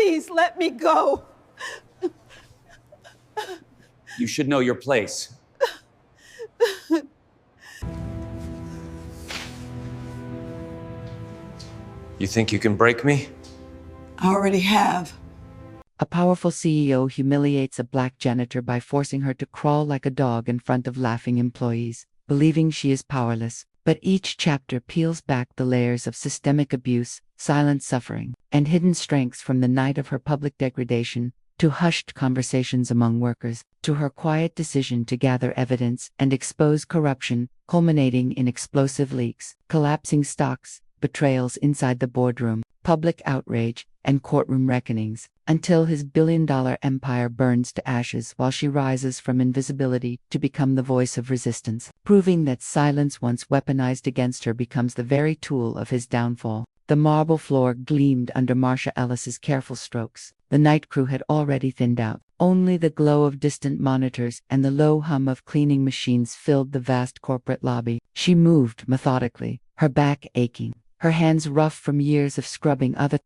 Please let me go. You should know your place. You think you can break me? I already have. A powerful CEO humiliates a black janitor by forcing her to crawl like a dog in front of laughing employees, believing she is powerless. But each chapter peels back the layers of systemic abuse, silent suffering, and hidden strengths, from the night of her public degradation, to hushed conversations among workers, to her quiet decision to gather evidence and expose corruption, culminating in explosive leaks, collapsing stocks, betrayals inside the boardroom, public outrage, and courtroom reckonings, until his billion-dollar empire burns to ashes while she rises from invisibility to become the voice of resistance, proving that silence once weaponized against her becomes the very tool of his downfall. The marble floor gleamed under Marsha Ellis's careful strokes. The night crew had already thinned out. Only the glow of distant monitors and the low hum of cleaning machines filled the vast corporate lobby. She moved methodically, her back aching, her hands rough from years of scrubbing other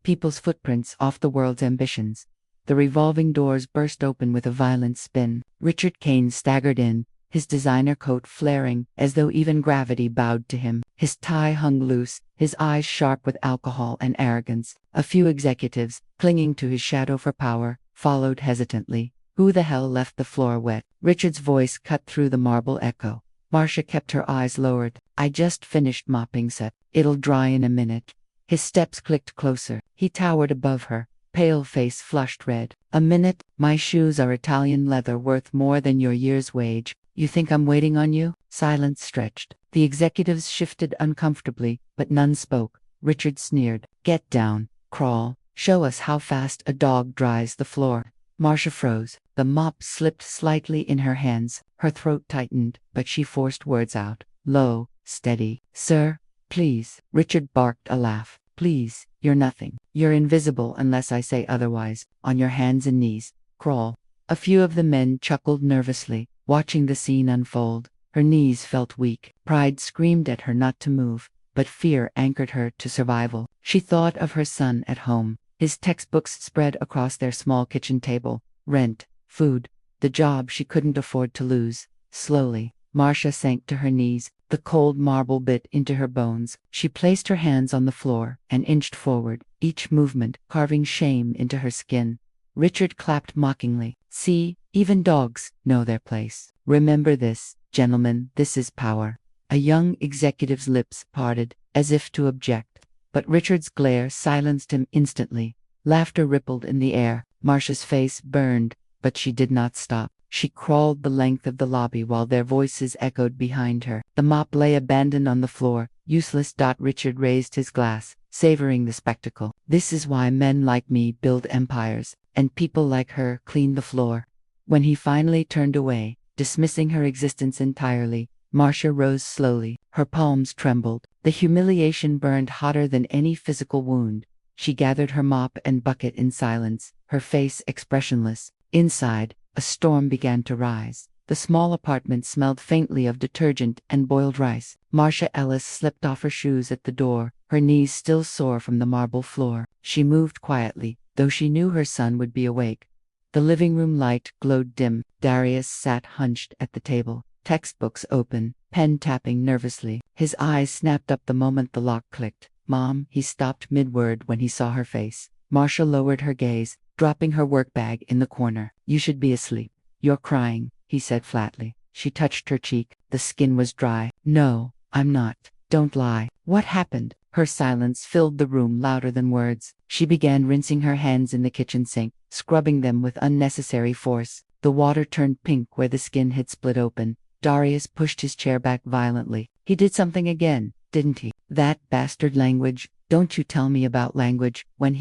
people's footprints off the world's ambitions. The revolving doors burst open with a violent spin. Richard Kane staggered in, his designer coat flaring as though even gravity bowed to him. His tie hung loose, his eyes sharp with alcohol and arrogance. A few executives, clinging to his shadow for power, followed hesitantly. Who the hell left the floor wet? Richard's voice cut through the marble echo. Marsha kept her eyes lowered. I just finished mopping set. It'll dry in a minute. His steps clicked closer. He towered above her, pale face flushed red. A minute? My shoes are Italian leather worth more than your year's wage. You think I'm waiting on you? Silence stretched. The executives shifted uncomfortably, but none spoke. Richard sneered. Get down. Crawl. Show us how fast a dog dries the floor. Marsha froze. The mop slipped slightly in her hands. Her throat tightened, but she forced words out. Low, steady. Sir, please. Richard barked a laugh. Please, you're nothing. You're invisible unless I say otherwise. On your hands and knees. Crawl. A few of the men chuckled nervously, watching the scene unfold. Her knees felt weak. Pride screamed at her not to move, but fear anchored her to survival. She thought of her son at home, his textbooks spread across their small kitchen table, rent, food, the job she couldn't afford to lose. Slowly, Marsha sank to her knees, the cold marble bit into her bones. She placed her hands on the floor and inched forward, each movement carving shame into her skin. Richard clapped mockingly. See, even dogs know their place. Remember this, gentlemen, this is power. A young executive's lips parted, as if to object, but Richard's glare silenced him instantly. Laughter rippled in the air. Marsha's face burned, but she did not stop. She crawled the length of the lobby while their voices echoed behind her. The mop lay abandoned on the floor, useless. Richard raised his glass, savoring the spectacle. This is why men like me build empires, and people like her clean the floor. When he finally turned away, dismissing her existence entirely, Marsha rose slowly. Her palms trembled. The humiliation burned hotter than any physical wound. She gathered her mop and bucket in silence, her face expressionless. Inside, a storm began to rise. The small apartment smelled faintly of detergent and boiled rice. Marsha Ellis slipped off her shoes at the door, her knees still sore from the marble floor. She moved quietly, though she knew her son would be awake. The living room light glowed dim. Darius sat hunched at the table, textbooks open, pen tapping nervously. His eyes snapped up the moment the lock clicked. Mom, he stopped mid-word when he saw her face. Marsha lowered her gaze, dropping her work bag in the corner. You should be asleep. You're crying, he said flatly. She touched her cheek. The skin was dry. No, I'm not. Don't lie. What happened? Her silence filled the room louder than words. She began rinsing her hands in the kitchen sink, scrubbing them with unnecessary force. The water turned pink where the skin had split open. Darius pushed his chair back violently. He did something again, didn't he? That bastard language. Don't you tell me about language. When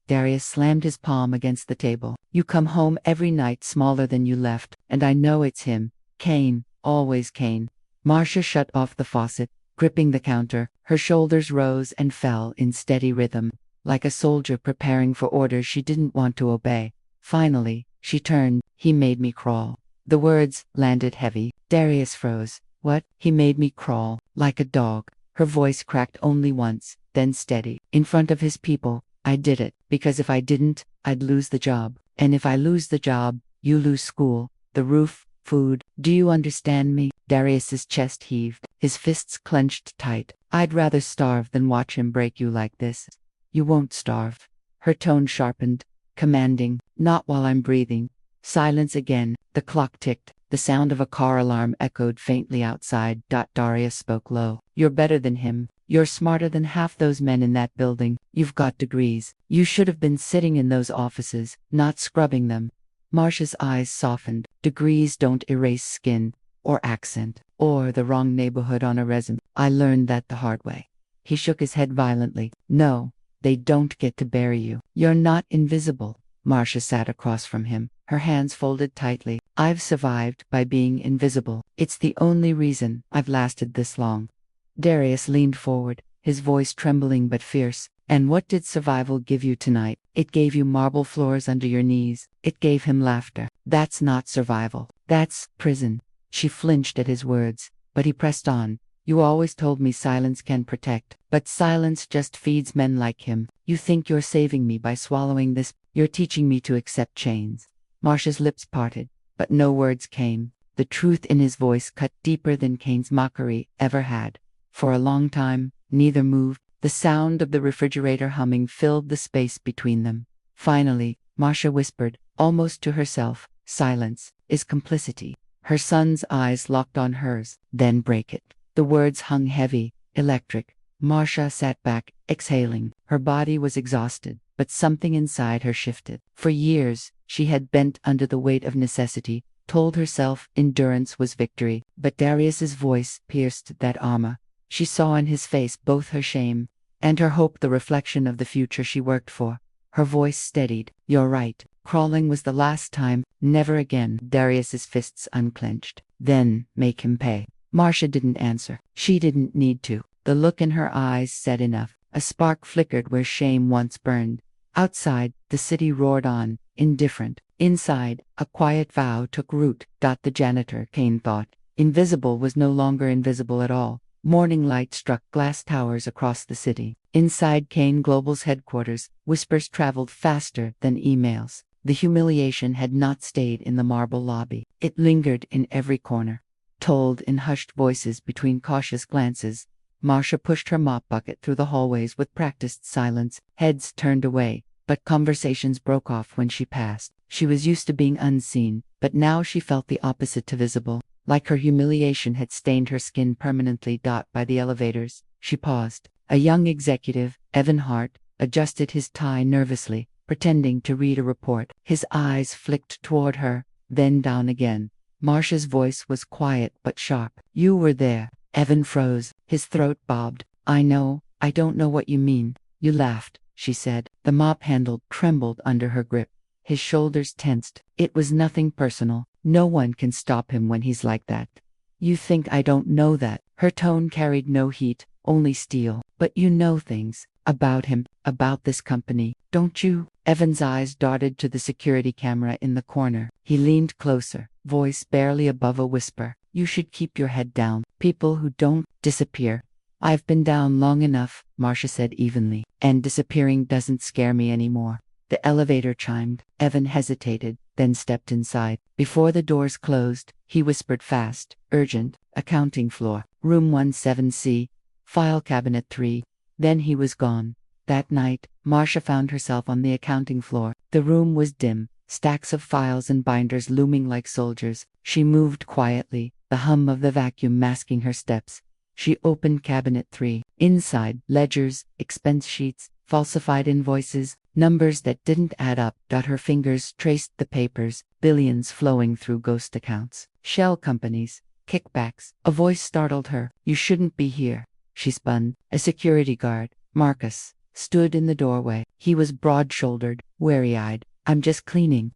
Darius slammed his palm against the table. You come home every night smaller than you left, and I know it's him. Kane, always Kane. Marsha shut off the faucet, gripping the counter. Her shoulders rose and fell in steady rhythm, like a soldier preparing for orders she didn't want to obey. Finally, she turned. He made me crawl. The words landed heavy. Darius froze. What? He made me crawl, like a dog. Her voice cracked only once, then steady. In front of his people, I did it, Because if I didn't, I'd lose the job. And if I lose the job, you lose school, the roof, food. Do you understand me? Darius's chest heaved, his fists clenched tight. I'd rather starve than watch him break you like this. You won't starve. Her tone sharpened, commanding, not while I'm breathing. Silence again. The clock ticked. The sound of a car alarm echoed faintly outside. Darius spoke low. You're better than him. You're smarter than half those men in that building. You've got degrees. You should have been sitting in those offices, not scrubbing them. Marcia's eyes softened. Degrees don't erase skin, or accent, or the wrong neighborhood on a resume. I learned that the hard way. He shook his head violently. No, they don't get to bury you. You're not invisible. Marcia sat across from him, her hands folded tightly. I've survived by being invisible. It's the only reason I've lasted this long. Darius leaned forward, his voice trembling but fierce. And what did survival give you tonight? It gave you marble floors under your knees. It gave him laughter. That's not survival. That's prison. She flinched at his words, but he pressed on. You always told me silence can protect, but silence just feeds men like him. You think you're saving me by swallowing this? You're teaching me to accept chains. Marcia's lips parted, but no words came. The truth in his voice cut deeper than Kane's mockery ever had. For a long time, neither moved. The sound of the refrigerator humming filled the space between them. Finally, Marcia whispered, almost to herself, silence is complicity. Her son's eyes locked on hers. Then break it. The words hung heavy, electric. Marcia sat back, exhaling. Her body was exhausted, but something inside her shifted. For years, she had bent under the weight of necessity, told herself endurance was victory. But Darius's voice pierced that armor. She saw in his face both her shame and her hope, the reflection of the future she worked for. Her voice steadied. You're right. Crawling was the last time. Never again. Darius's fists unclenched. Then, make him pay. Marcia didn't answer. She didn't need to. The look in her eyes said enough. A spark flickered where shame once burned. Outside, the city roared on, indifferent. Inside, a quiet vow took root. The janitor, Kane thought. Invisible was no longer invisible at all. Morning light struck glass towers across the city. Inside Kane Global's headquarters, whispers traveled faster than emails. The humiliation had not stayed in the marble lobby. It lingered in every corner. Told in hushed voices between cautious glances, Marcia pushed her mop bucket through the hallways with practiced silence. Heads turned away, but conversations broke off when she passed. She was used to being unseen, but now she felt the opposite to visible. Like her humiliation had stained her skin permanently. By the elevators, she paused. A young executive, Evan Hart, adjusted his tie nervously, pretending to read a report. His eyes flicked toward her, then down again. Marcia's voice was quiet but sharp. You were there. Evan froze, his throat bobbed. I don't know what you mean. You laughed, she said. The mop handle trembled under her grip. His shoulders tensed. It was nothing personal. No one can stop him when he's like that. You think I don't know that? Her tone carried no heat, only steel. But you know things. About him, about this company, don't you? Evan's eyes darted to the security camera in the corner. He leaned closer, voice barely above a whisper. You should keep your head down. People who don't disappear. I've been down long enough, Marcia said evenly, and disappearing doesn't scare me anymore. The elevator chimed. Evan hesitated, then stepped inside. Before the doors closed, he whispered fast, urgent, accounting floor, room 17C, file cabinet 3. Then he was gone. That night, Marcia found herself on the accounting floor. The room was dim, stacks of files and binders looming like soldiers. She moved quietly, the hum of the vacuum masking her steps. She opened cabinet 3. Inside, ledgers, expense sheets, falsified invoices, numbers that didn't add up. Her fingers traced the papers, billions flowing through ghost accounts. Shell companies, kickbacks. A voice startled her. You shouldn't be here. She spun. A security guard, Marcus, stood in the doorway. He was broad-shouldered, wary-eyed. I'm just cleaning,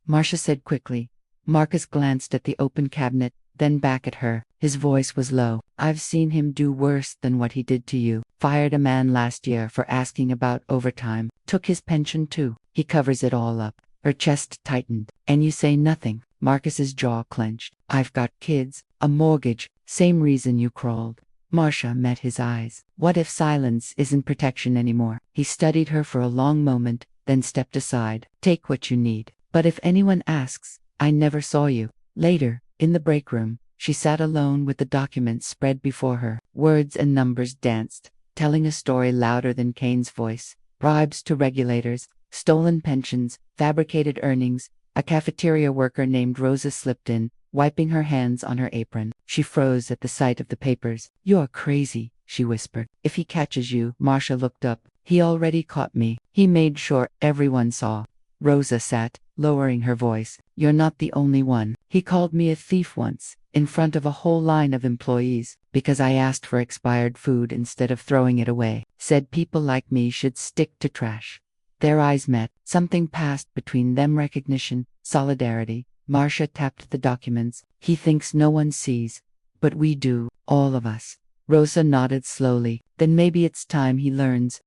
Marcia said quickly. Marcus glanced at the open cabinet, then back at her. His voice was low. I've seen him do worse than what he did to you. Fired a man last year for asking about overtime. Took his pension too. He covers it all up. Her chest tightened. And you say nothing. Marcus's jaw clenched. I've got kids, a mortgage, same reason you crawled. Marcia met his eyes. What if silence isn't protection anymore? He studied her for a long moment, then stepped aside. Take what you need. But if anyone asks, I never saw you. Later, in the break room, she sat alone with the documents spread before her. Words and numbers danced, telling a story louder than Kane's voice. Bribes to regulators, stolen pensions, fabricated earnings. A cafeteria worker named Rosa slipped in, wiping her hands on her apron. She froze at the sight of the papers. You're crazy, she whispered. If he catches you, Marcia looked up. He already caught me. He made sure everyone saw. Rosa sat, lowering her voice. You're not the only one. He called me a thief once, in front of a whole line of employees, because I asked for expired food instead of throwing it away. Said people like me should stick to trash. Their eyes met. Something passed between them, recognition, solidarity. Marcia tapped the documents. He thinks no one sees. But we do, all of us. Rosa nodded slowly. Then maybe it's time he learns.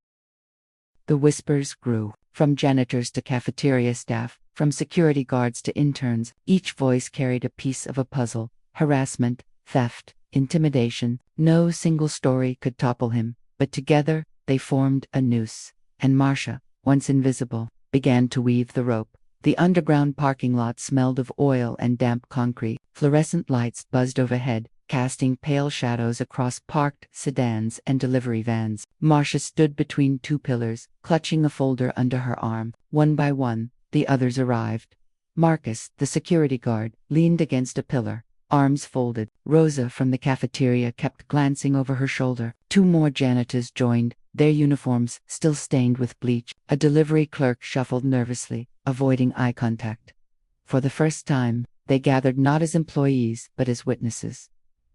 The whispers grew. From janitors to cafeteria staff, from security guards to interns, each voice carried a piece of a puzzle. Harassment, theft, intimidation. No single story could topple him, but together they formed a noose. And Marcia, once invisible, began to weave the rope. The underground parking lot smelled of oil and damp concrete. Fluorescent lights buzzed overhead, casting pale shadows across parked sedans and delivery vans. Marcia stood between two pillars, clutching a folder under her arm. One by one, the others arrived. Marcus, the security guard, leaned against a pillar, arms folded. Rosa from the cafeteria kept glancing over her shoulder. Two more janitors joined, their uniforms still stained with bleach. A delivery clerk shuffled nervously, avoiding eye contact. For the first time, they gathered not as employees, but as witnesses.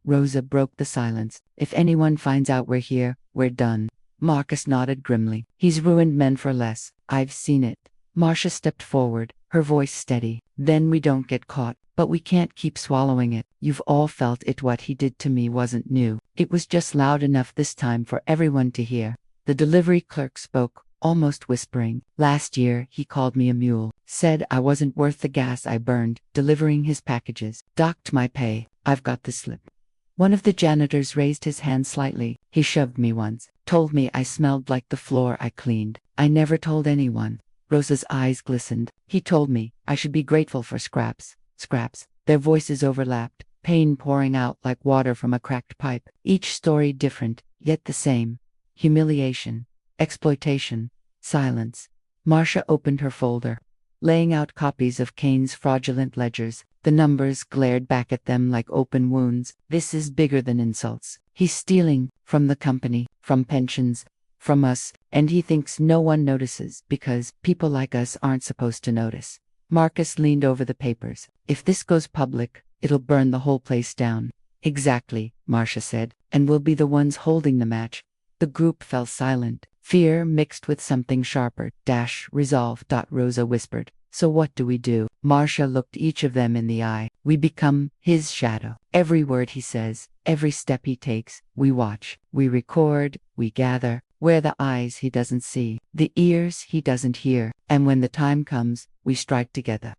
Rosa broke the silence. If anyone finds out we're here, we're done. Marcus nodded grimly. He's ruined men for less. I've seen it. Marcia stepped forward, her voice steady. Then we don't get caught, but we can't keep swallowing it. You've all felt it. What he did to me wasn't new. It was just loud enough this time for everyone to hear. The delivery clerk spoke, almost whispering. Last year, he called me a mule, said I wasn't worth the gas I burned, delivering his packages, docked my pay. I've got the slip. One of the janitors raised his hand slightly. He shoved me once, told me I smelled like the floor I cleaned. I never told anyone. Rosa's eyes glistened. He told me I should be grateful for scraps. Scraps. Their voices overlapped, pain pouring out like water from a cracked pipe. Each story different, yet the same. Humiliation, exploitation, silence. Marcia opened her folder, laying out copies of Kane's fraudulent ledgers. The numbers glared back at them like open wounds. This is bigger than insults. He's stealing from the company, from pensions, from us, and he thinks no one notices because people like us aren't supposed to notice. Marcus leaned over the papers. If this goes public, it'll burn the whole place down. Exactly, Marcia said, and we'll be the ones holding the match. The group fell silent. Fear mixed with something sharper. Resolve. Rosa whispered. So what do we do? Marcia looked each of them in the eye. We become his shadow. Every word he says, every step he takes, we watch, we record, we gather. We're the eyes he doesn't see, the ears he doesn't hear, and when the time comes, we strike together.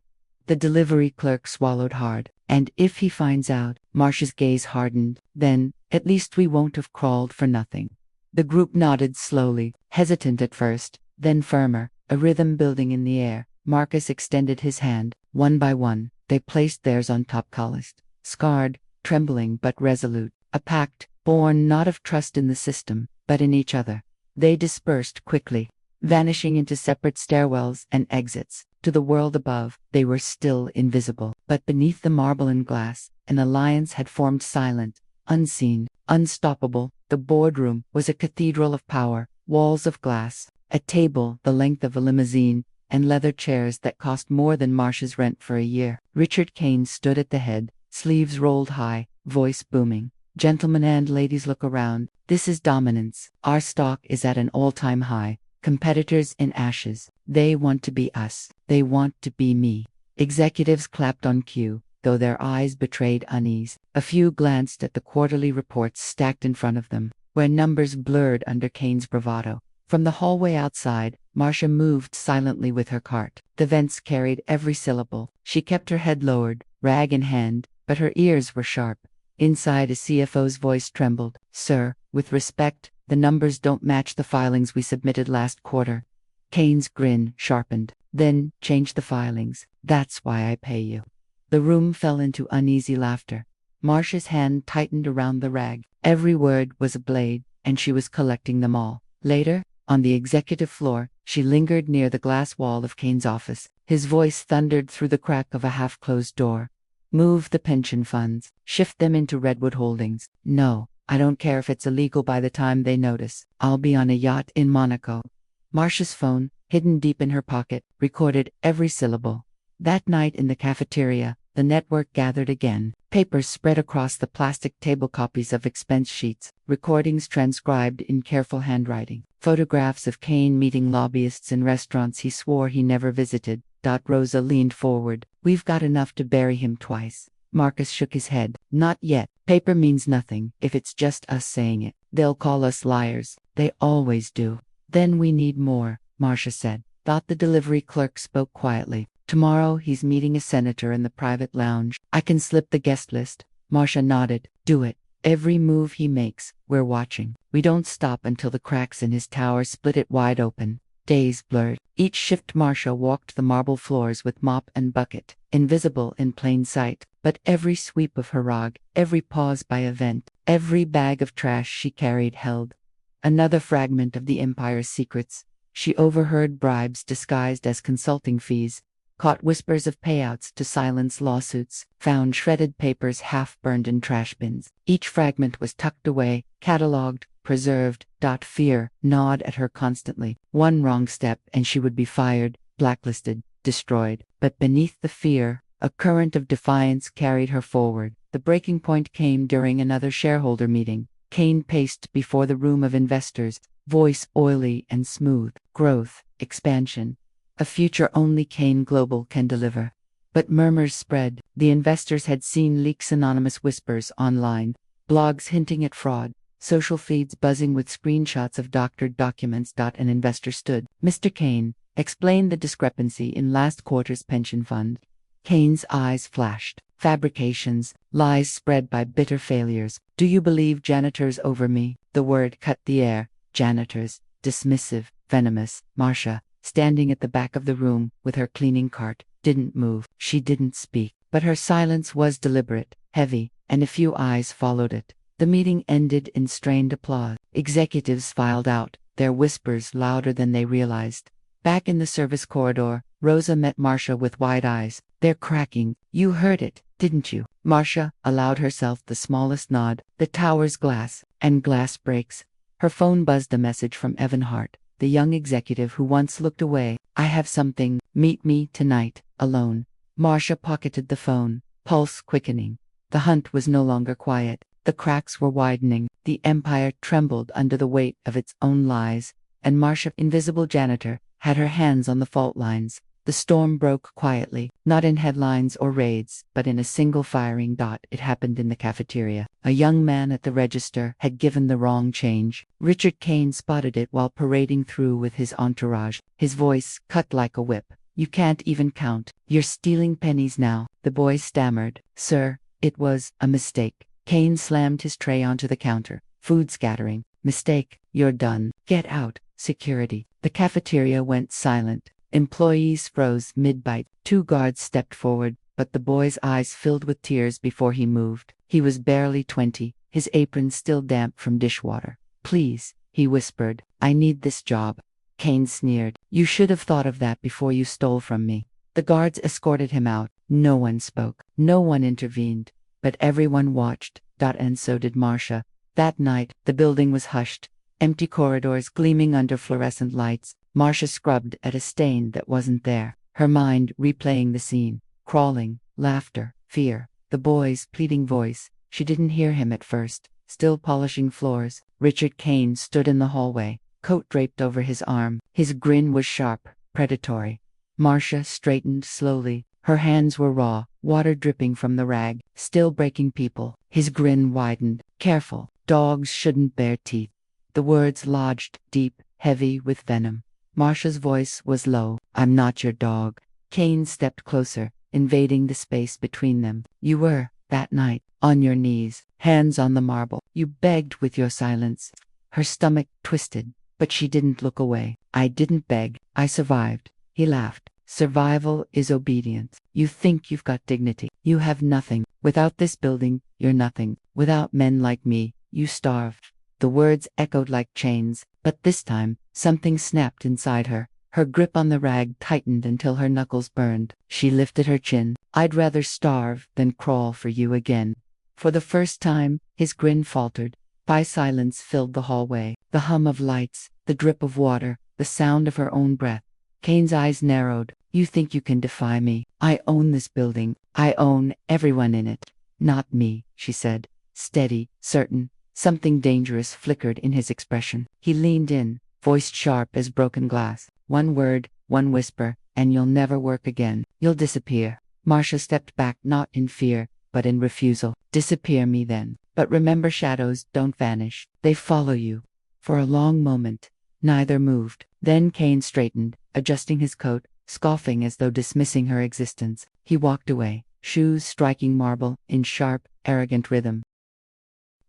The delivery clerk swallowed hard. And if he finds out, Marcia's gaze hardened, then, at least we won't have crawled for nothing. The group nodded slowly, hesitant at first, then firmer, a rhythm building in the air. Marcus extended his hand. One by one, they placed theirs on top. Calloused, scarred, trembling but resolute. A pact, born not of trust in the system, but in each other. They dispersed quickly, vanishing into separate stairwells and exits. To the world above, they were still invisible. But beneath the marble and glass, an alliance had formed, silent, unseen, unstoppable. The boardroom was a cathedral of power, walls of glass, a table the length of a limousine, and leather chairs that cost more than Marcia's rent for a year. Richard Kane stood at the head, sleeves rolled high, voice booming. Gentlemen and ladies, look around. This is dominance. Our stock is at an all-time high. Competitors in ashes. They want to be us. They want to be me. Executives clapped on cue, though their eyes betrayed unease. A few glanced at the quarterly reports stacked in front of them, where numbers blurred under Kane's bravado. From the hallway outside, Marcia moved silently with her cart. The vents carried every syllable. She kept her head lowered, rag in hand, but her ears were sharp. Inside, a CFO's voice trembled. Sir, with respect, the numbers don't match the filings we submitted last quarter. Kane's grin sharpened. Then, change the filings. That's why I pay you. The room fell into uneasy laughter. Marcia's hand tightened around the rag. Every word was a blade, and she was collecting them all. Later, on the executive floor, she lingered near the glass wall of Kane's office. His voice thundered through the crack of a half-closed door. Move the pension funds. Shift them into Redwood Holdings. No, I don't care if it's illegal by the time they notice. I'll be on a yacht in Monaco. Marcia's phone, hidden deep in her pocket, recorded every syllable. That night in the cafeteria, the network gathered again. Papers spread across the plastic table, copies of expense sheets, recordings transcribed in careful handwriting, photographs of Kane meeting lobbyists in restaurants he swore he never visited. Rosa leaned forward. We've got enough to bury him twice. Marcus shook his head. Not yet. Paper means nothing if it's just us saying it. They'll call us liars. They always do. Then we need more, Marcia said. The delivery clerk spoke quietly. Tomorrow he's meeting a senator in the private lounge. I can slip the guest list. Marcia nodded. Do it. Every move he makes, we're watching. We don't stop until the cracks in his tower split it wide open. Days blurred. Each shift Marcia walked the marble floors with mop and bucket, invisible in plain sight. But every sweep of her rug, every pause by a vent, every bag of trash she carried held another fragment of the empire's secrets. She overheard bribes disguised as consulting fees, caught whispers of payouts to silence lawsuits, found shredded papers half-burned in trash bins. Each fragment was tucked away, catalogued, preserved. Fear gnawed at her constantly. One wrong step and she would be fired, blacklisted, destroyed. But beneath the fear, a current of defiance carried her forward. The breaking point came during another shareholder meeting. Kane paced before the room of investors, voice oily and smooth. Growth, expansion. A future only Kane Global can deliver. But murmurs spread. The investors had seen leaks, anonymous whispers online, blogs hinting at fraud, social feeds buzzing with screenshots of doctored documents. An investor stood. Mr. Kane, explain the discrepancy in last quarter's pension fund. Kane's eyes flashed. Fabrications, lies spread by bitter failures. Do you believe janitors over me? The word cut the air. Janitors. Dismissive, venomous. Marcia, standing at the back of the room with her cleaning cart, didn't move. She didn't speak. But her silence was deliberate, heavy, and a few eyes followed it. The meeting ended in strained applause. Executives filed out, their whispers louder than they realized. Back in the service corridor, Rosa met Marcia with wide eyes. They're cracking. You heard it, didn't you? Marcia allowed herself the smallest nod. The tower's glass, and glass breaks. Her phone buzzed a message from Evan Hart, the young executive who once looked away. I have something. Meet me tonight, alone. Marcia pocketed the phone, pulse quickening. The hunt was no longer quiet. The cracks were widening. The empire trembled under the weight of its own lies. And Marcia, invisible janitor, had her hands on the fault lines. The storm broke quietly, not in headlines or raids, but in a single firing. It happened in the cafeteria. A young man at the register had given the wrong change. Richard Kane spotted it while parading through with his entourage. His voice cut like a whip. You can't even count. You're stealing pennies now. The boy stammered. Sir, it was a mistake. Kane slammed his tray onto the counter. Food scattering. Mistake. You're done. Get out. Security. The cafeteria went silent. Employees froze mid-bite. 2 guards stepped forward, but the boy's eyes filled with tears before he moved. He was barely 20, his apron still damp from dishwater. Please, he whispered, I need this job. Kane sneered. You should have thought of that before you stole from me. The guards escorted him out. No one spoke. No one intervened. But everyone watched. And so did Marcia. That night, the building was hushed. Empty corridors gleaming under fluorescent lights. Marcia scrubbed at a stain that wasn't there, her mind replaying the scene. Crawling, laughter, fear. The boy's pleading voice. She didn't hear him at first. Still polishing floors. Richard Kane stood in the hallway, coat draped over his arm. His grin was sharp, predatory. Marcia straightened slowly. Her hands were raw, water dripping from the rag, still breaking people. His grin widened. Careful. Dogs shouldn't bare teeth. The words lodged deep, heavy with venom. Marcia's voice was low. I'm not your dog. Kane stepped closer, invading the space between them. You were, that night, on your knees, hands on the marble. You begged with your silence. Her stomach twisted. but she didn't look away. I didn't beg. I survived. He laughed. Survival is obedience. You think you've got dignity. You have nothing. Without this building, you're nothing. Without men like me, you starve. The words echoed like chains, but this time, something snapped inside her. Her grip on the rag tightened until her knuckles burned. She lifted her chin. I'd rather starve than crawl for you again. For the first time, his grin faltered. Silence filled the hallway. The hum of lights, the drip of water, the sound of her own breath. Kane's eyes narrowed. You think you can defy me? I own this building. I own everyone in it. Not me, she said. Steady, certain. Something dangerous flickered in his expression. He leaned in, voice sharp as broken glass. One word, one whisper, and you'll never work again. You'll disappear. Marcia stepped back, not in fear, but in refusal. Disappear me then. But remember, shadows don't vanish. They follow you. For a long moment, neither moved. Then Kane straightened, adjusting his coat, scoffing as though dismissing her existence. He walked away, shoes striking marble in sharp, arrogant rhythm.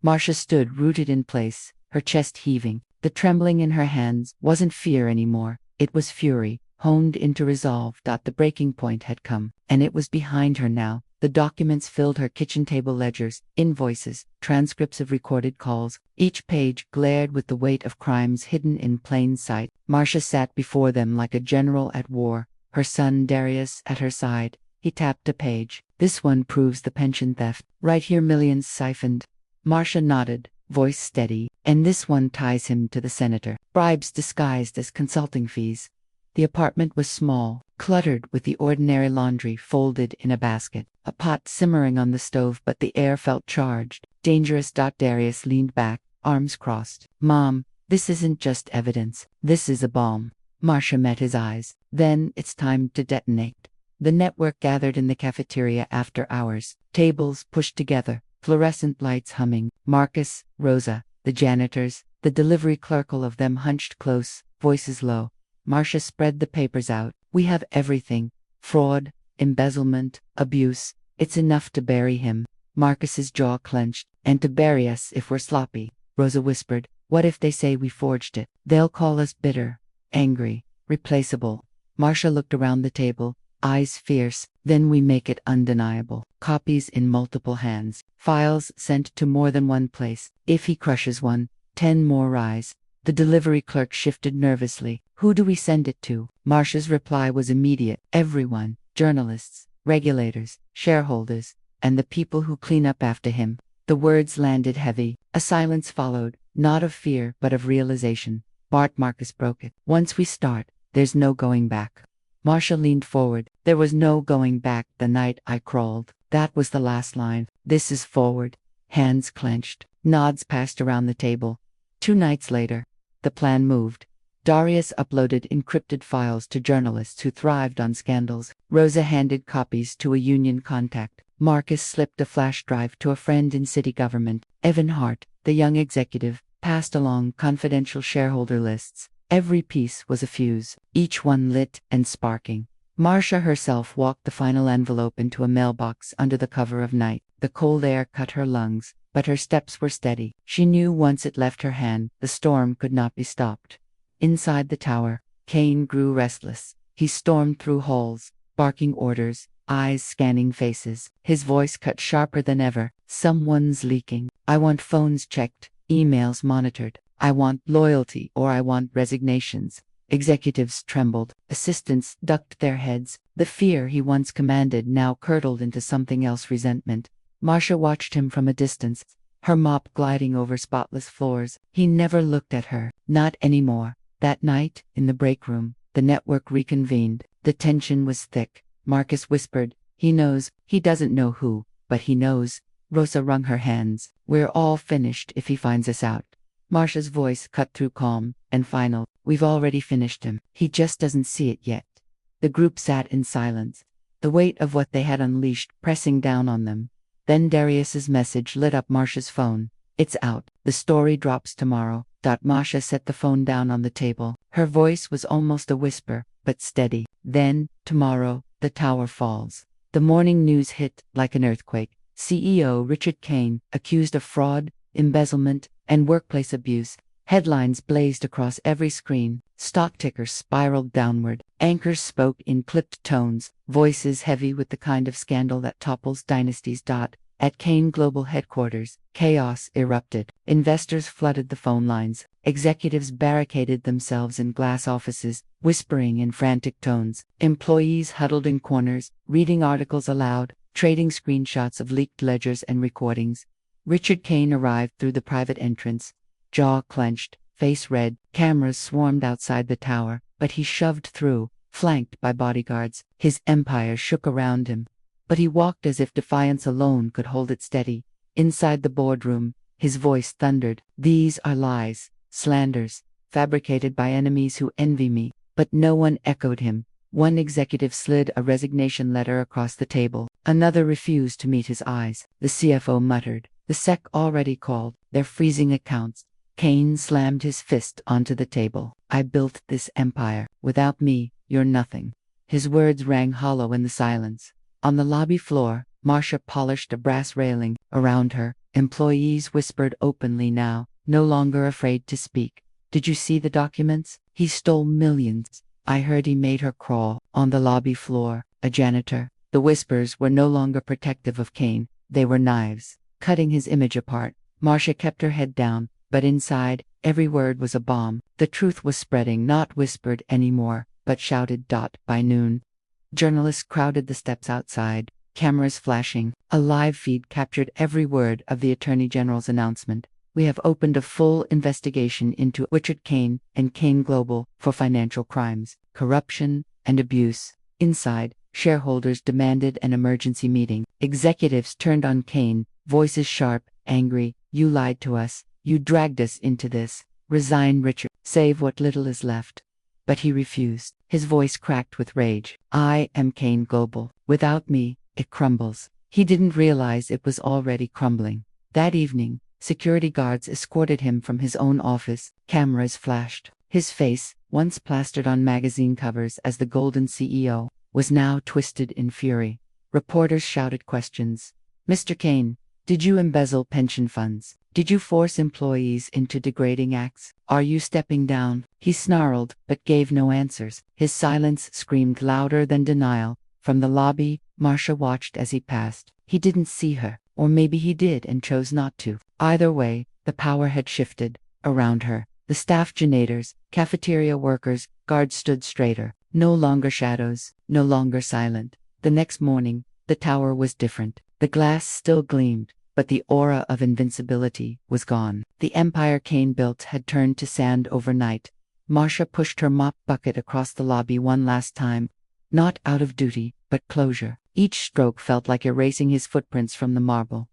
Marcia stood rooted in place, her chest heaving. The trembling in her hands wasn't fear anymore. It was fury, honed into resolve. The breaking point had come, and it was behind her now. The documents filled her kitchen table, ledgers, invoices, transcripts of recorded calls. Each page glared with the weight of crimes hidden in plain sight. Marcia sat before them like a general at war, her son Darius at her side. He tapped a page. This one proves the pension theft. Right here, millions siphoned. Marcia nodded, voice steady. And this one ties him to the senator. Bribes disguised as consulting fees. The apartment was small, cluttered with the ordinary laundry folded in a basket, a pot simmering on the stove, but the air felt charged. Dangerous. Darius leaned back, arms crossed. Mom, this isn't just evidence. This is a bomb. Marcia met his eyes. Then it's time to detonate. The network gathered in the cafeteria after hours, tables pushed together, fluorescent lights humming. Marcus, Rosa, the janitors, the delivery clerk, all of them hunched close, voices low. Marcia spread the papers out. We have everything. Fraud, embezzlement, abuse. It's enough to bury him. Marcus's jaw clenched. And to bury us if we're sloppy. Rosa whispered. What if they say we forged it? They'll call us bitter, angry, replaceable. Marcia looked around the table, eyes fierce. Then we make it undeniable. Copies in multiple hands. Files sent to more than one place. If he crushes one, 10 more rise. The delivery clerk shifted nervously. Who do we send it to? Marcia's reply was immediate. Everyone. Journalists, regulators, shareholders, and the people who clean up after him. The words landed heavy. A silence followed, not of fear but of realization. Marcus broke it. Once we start, there's no going back. Marcia leaned forward. There was no going back the night I crawled. That was the last line. This is forward. Hands clenched. Nods passed around the table. 2 nights later, the plan moved. Darius uploaded encrypted files to journalists who thrived on scandals. Rosa handed copies to a union contact. Marcus slipped a flash drive to a friend in city government. Evan Hart, the young executive, passed along confidential shareholder lists. Every piece was a fuse, each one lit and sparking. Marcia herself walked the final envelope into a mailbox under the cover of night. The cold air cut her lungs, but her steps were steady. She knew once it left her hand, the storm could not be stopped. Inside the tower, Kane grew restless. He stormed through halls, barking orders, eyes scanning faces. His voice cut sharper than ever. Someone's leaking. I want phones checked, emails monitored. I want loyalty or I want resignations. Executives trembled. Assistants ducked their heads. The fear he once commanded now curdled into something else, resentment. Marcia watched him from a distance, her mop gliding over spotless floors. He never looked at her. Not anymore. That night, in the break room, the network reconvened. The tension was thick. Marcus whispered, he knows. He doesn't know who, but he knows. Rosa wrung her hands. We're all finished if he finds us out. Marcia's voice cut through calm and final. We've already finished him. He just doesn't see it yet. The group sat in silence, the weight of what they had unleashed pressing down on them. Then Darius's message lit up Marcia's phone. It's out. The story drops tomorrow. Marcia set the phone down on the table. Her voice was almost a whisper, but steady. Then, tomorrow, the tower falls. The morning news hit like an earthquake. CEO Richard Kane, accused of fraud, embezzlement, and workplace abuse, Headlines blazed across every screen. Stock tickers spiraled downward. Anchors spoke in clipped tones, voices heavy with the kind of scandal that topples dynasties. At Kane Global headquarters, chaos erupted. Investors flooded the phone lines. Executives barricaded themselves in glass offices, whispering in frantic tones. Employees huddled in corners, reading articles aloud, trading screenshots of leaked ledgers and recordings. Richard Kane arrived through the private entrance, jaw clenched, face red. Cameras swarmed outside the tower, but he shoved through, flanked by bodyguards. His empire shook around him, but he walked as if defiance alone could hold it steady. Inside the boardroom, his voice thundered, "These are lies, slanders, fabricated by enemies who envy me." But no one echoed him. One executive slid a resignation letter across the table. Another refused to meet his eyes. The CFO muttered, "The SEC already called. They're freezing accounts." Kane slammed his fist onto the table. "I built this empire. Without me, you're nothing." His words rang hollow in the silence. On the lobby floor, Marcia polished a brass railing. Around her, employees whispered openly now, no longer afraid to speak. "Did you see the documents? He stole millions. I heard he made her crawl." On the lobby floor, a janitor. The whispers were no longer protective of Kane. They were knives, cutting his image apart. Marcia kept her head down, but inside, every word was a bomb. The truth was spreading, not whispered anymore, but shouted. By noon, journalists crowded the steps outside, cameras flashing. A live feed captured every word of the Attorney General's announcement. "We have opened a full investigation into Richard Kane and Kane Global for financial crimes, corruption, and abuse." Inside, shareholders demanded an emergency meeting. Executives turned on Kane, voices sharp, angry. "You lied to us. You dragged us into this. Resign, Richard. Save what little is left." But he refused. His voice cracked with rage. "I am Kane Global. Without me, it crumbles." He didn't realize it was already crumbling. That evening, security guards escorted him from his own office. Cameras flashed. His face, once plastered on magazine covers as the Golden CEO, was now twisted in fury. Reporters shouted questions. "Mr. Kane, did you embezzle pension funds? Did you force employees into degrading acts? Are you stepping down?" He snarled, but gave no answers. His silence screamed louder than denial. From the lobby, Marcia watched as he passed. He didn't see her, or maybe he did and chose not to. Either way, the power had shifted. Around her, the staff janitors, cafeteria workers, guards stood straighter. No longer shadows, no longer silent. The next morning, the tower was different. The glass still gleamed, but the aura of invincibility was gone. The empire Kane built had turned to sand overnight. Marcia pushed her mop bucket across the lobby one last time, not out of duty, but closure. Each stroke felt like erasing his footprints from the marble.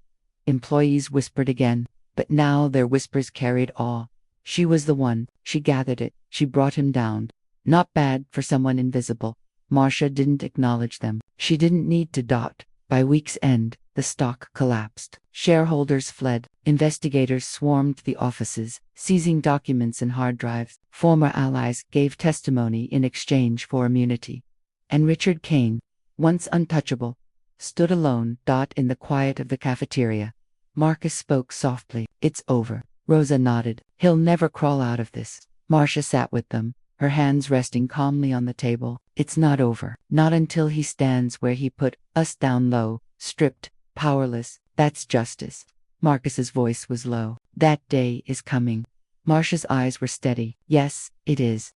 Employees whispered again, but now their whispers carried awe. She was the one. She gathered it. She brought him down. Not bad for someone invisible. Marcia didn't acknowledge them. She didn't need to. By week's end, the stock collapsed. Shareholders fled. Investigators swarmed the offices, seizing documents and hard drives. Former allies gave testimony in exchange for immunity. And Richard Kane, once untouchable, stood alone. In the quiet of the cafeteria, Marcus spoke softly. "It's over." Rosa nodded. "He'll never crawl out of this." Marcia sat with them, her hands resting calmly on the table. "It's not over. Not until he stands where he put us, down low, stripped, powerless. That's justice." Marcus's voice was low. "That day is coming." Marcia's eyes were steady. "Yes, it is."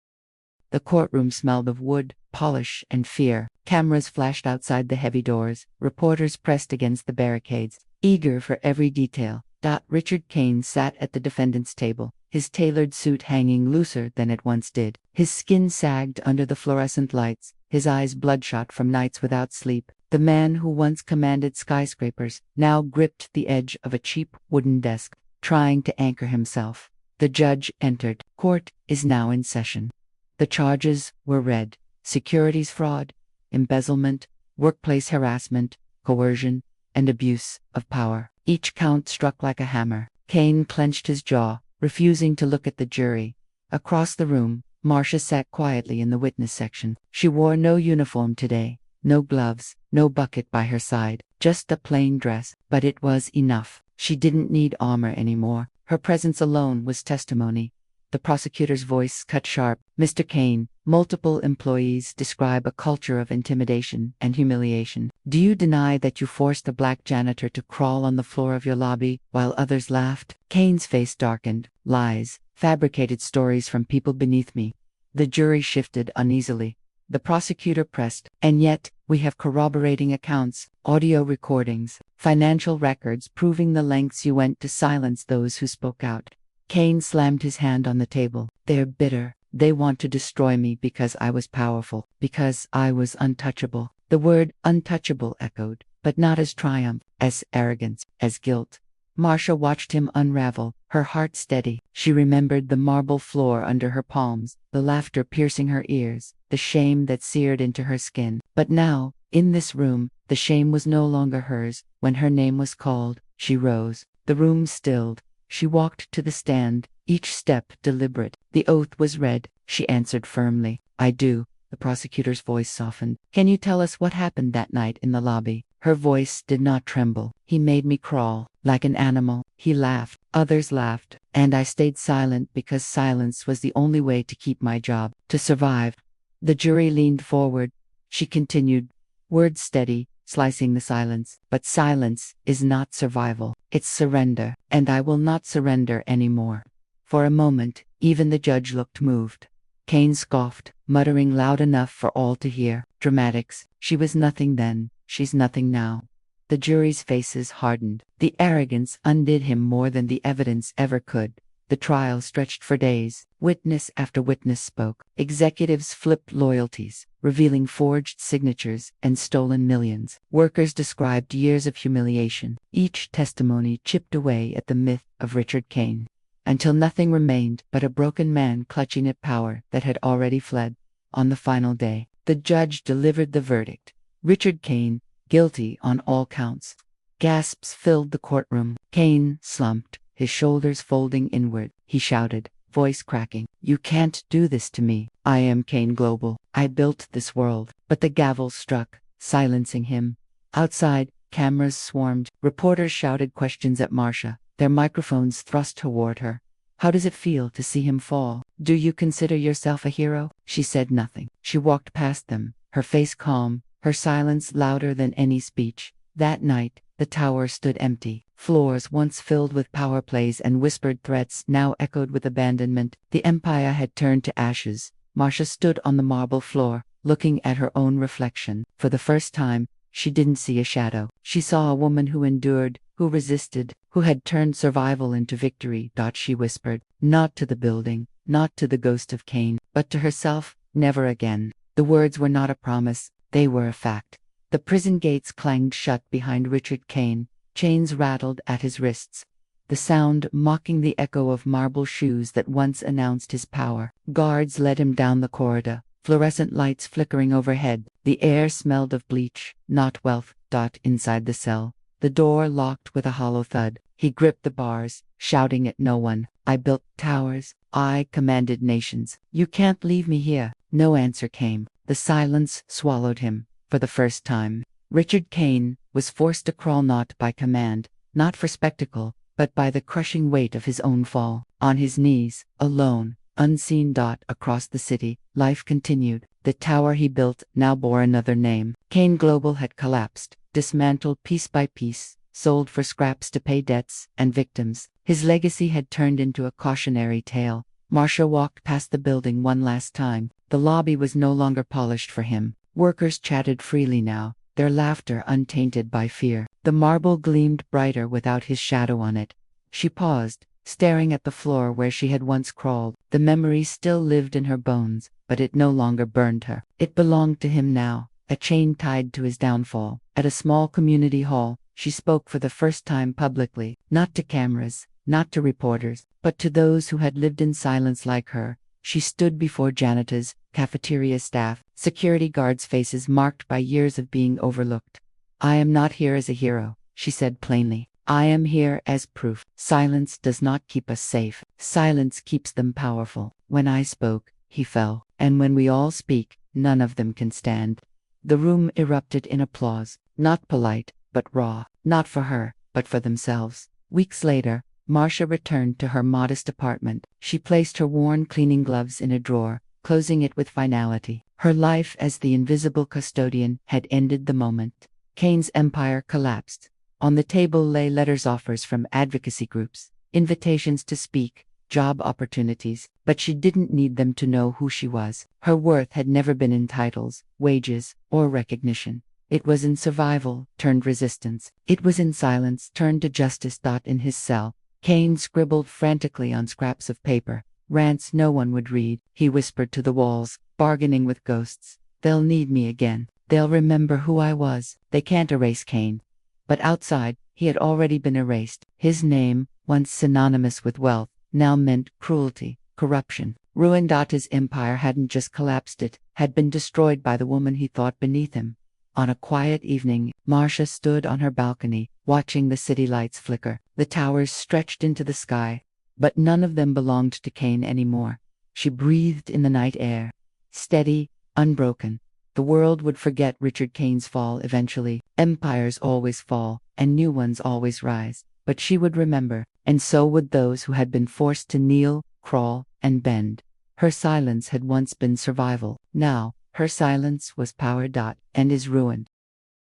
The courtroom smelled of wood, polish, and fear. Cameras flashed outside the heavy doors. Reporters pressed against the barricades, eager for every detail. Richard Kane sat at the defendant's table, his tailored suit hanging looser than it once did. His skin sagged under the fluorescent lights, his eyes bloodshot from nights without sleep. The man who once commanded skyscrapers now gripped the edge of a cheap wooden desk, trying to anchor himself. The judge entered. Court is now in session. The charges were read: securities fraud, embezzlement, workplace harassment, coercion, and abuse of power. Each count struck like a hammer. Kane clenched his jaw, refusing to look at the jury. Across the room, Marcia sat quietly in the witness section. She wore no uniform today, no gloves, no bucket by her side, just a plain dress. But it was enough. She didn't need armor anymore. Her presence alone was testimony. The prosecutor's voice cut sharp. Mr. Kane, multiple employees describe a culture of intimidation and humiliation. Do you deny that you forced a black janitor to crawl on the floor of your lobby while others laughed? Kane's face darkened. Lies, fabricated stories from people beneath me. The jury shifted uneasily. The prosecutor pressed, and yet, we have corroborating accounts, audio recordings, financial records proving the lengths you went to silence those who spoke out. Kane slammed his hand on the table. They're bitter. They want to destroy me because I was powerful, because I was untouchable. The word untouchable echoed, but not as triumph, as arrogance, as guilt. Marcia watched him unravel, her heart steady. She remembered the marble floor under her palms, the laughter piercing her ears, the shame that seared into her skin. But now, in this room, the shame was no longer hers. When her name was called, she rose. The room stilled. She walked to the stand, each step deliberate. The oath was read. She answered firmly, "I do." The prosecutor's voice softened. "Can you tell us what happened that night in the lobby?" Her voice did not tremble. "He made me crawl, like an animal." He laughed. Others laughed. And I stayed silent because silence was the only way to keep my job, to survive. The jury leaned forward. She continued, words steady, slicing the silence. "But silence is not survival. It's surrender. And I will not surrender anymore." For a moment, even the judge looked moved. Kane scoffed, muttering loud enough for all to hear. "Dramatics. She was nothing then. She's nothing now." The jury's faces hardened. The arrogance undid him more than the evidence ever could. The trial stretched for days. Witness after witness spoke. Executives flipped loyalties, revealing forged signatures and stolen millions. Workers described years of humiliation. Each testimony chipped away at the myth of Richard Kane, until nothing remained but a broken man clutching at power that had already fled. On the final day, the judge delivered the verdict. Richard Kane, guilty on all counts. Gasps filled the courtroom. Kane slumped, his shoulders folding inward. He shouted, voice cracking, "You can't do this to me. I am Kane Global. I built this world." But the gavel struck, silencing him. Outside, cameras swarmed. Reporters shouted questions at Marcia, their microphones thrust toward her. "How does it feel to see him fall? Do you consider yourself a hero?" She said nothing. She walked past them, her face calm, her silence louder than any speech. That night, the tower stood empty. Floors once filled with power plays and whispered threats now echoed with abandonment. The empire had turned to ashes. Marcia stood on the marble floor, looking at her own reflection. For the first time, she didn't see a shadow. She saw a woman who endured, who resisted, who had turned survival into victory. She whispered, not to the building, not to the ghost of Kane, but to herself, never again. The words were not a promise, they were a fact. The prison gates clanged shut behind Richard Kane, chains rattled at his wrists, the sound mocking the echo of marble shoes that once announced his power. Guards led him down the corridor, fluorescent lights flickering overhead. The air smelled of bleach, not wealth. Inside the cell, the door locked with a hollow thud. He gripped the bars, shouting at no one. "I built towers. I commanded nations. You can't leave me here." No answer came. The silence swallowed him. For the first time, Richard Kane was forced to crawl not by command, not for spectacle, but by the crushing weight of his own fall. On his knees, alone, unseen. Across the city, life continued. The tower he built now bore another name. Kane Global had collapsed, dismantled piece by piece, sold for scraps to pay debts and victims. His legacy had turned into a cautionary tale. Marcia walked past the building one last time. The lobby was no longer polished for him. Workers chatted freely now, their laughter untainted by fear. The marble gleamed brighter without his shadow on it. She paused, staring at the floor where she had once crawled. The memory still lived in her bones, but it no longer burned her. It belonged to him now, a chain tied to his downfall. At a small community hall, she spoke for the first time publicly, not to cameras, not to reporters, but to those who had lived in silence like her. She stood before janitors, cafeteria staff, security guards' faces marked by years of being overlooked. "I am not here as a hero," she said plainly. "I am here as proof. Silence does not keep us safe. Silence keeps them powerful. When I spoke, he fell. And when we all speak, none of them can stand." The room erupted in applause, not polite, but raw, not for her, but for themselves. Weeks later, Marcia returned to her modest apartment. She placed her worn cleaning gloves in a drawer, closing it with finality. Her life as the invisible custodian had ended the moment Kane's empire collapsed. On the table lay letters, offers from advocacy groups, invitations to speak, job opportunities, but she didn't need them to know who she was. Her worth had never been in titles, wages, or recognition. It was in survival turned resistance. It was in silence turned to justice. In his cell, Kane scribbled frantically on scraps of paper, rants no one would read. He whispered to the walls, bargaining with ghosts. They'll need me again. They'll remember who I was. They can't erase Kane. But outside, he had already been erased. His name, once synonymous with wealth, now meant cruelty, corruption. Ruined. His empire hadn't just collapsed, it had been destroyed by the woman he thought beneath him. On a quiet evening, Marcia stood on her balcony, watching the city lights flicker. The towers stretched into the sky, but none of them belonged to Kane anymore. She breathed in the night air, steady, unbroken. The world would forget Richard Kane's fall eventually. Empires always fall, and new ones always rise. But she would remember, and so would those who had been forced to kneel, crawl, and bend. Her silence had once been survival. Now, her silence was power. And is ruined.